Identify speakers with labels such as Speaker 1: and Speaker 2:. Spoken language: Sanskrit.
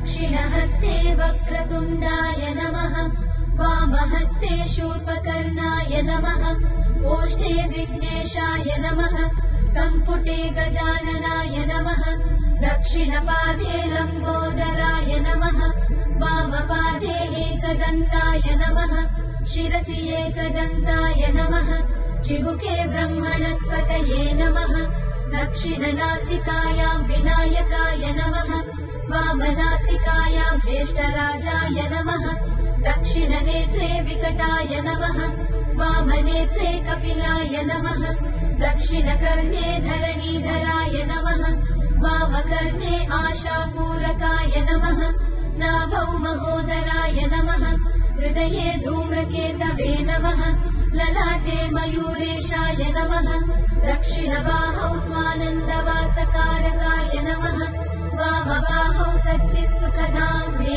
Speaker 1: दक्षिणहस्ते वक्रतुण्डाय नमः वामहस्ते शूर्पकर्णाय नमः ओष्ठे विघ्नेशाय नमः सम्पुटे गजाननाय नमः दक्षिणपादे लम्बोदराय नमः वामपादे एकदन्ताय नमः शिरसि एकदन्ताय नमः चिबुके ब्रह्मणस्पतये नमः दक्षिणनासिकायां विनायकाय नमः वामनासिकायां ज्येष्ठराजाय नमः दक्षिणनेत्रे विकटाय नमः वामनेत्रे कपिलाय नमः दक्षिणकर्णे धरणीधराय नमः वामकर्णे आशापूरकाय नमः नाभौ महोदराय नमः हृदये धूम्रकेतवे नमः ललाटे मयूरेशाय नमः दक्षिणबाहौ स्वानन्दवासकारकाय नमः वामबाहौ सच्चित्सुखधाम्ने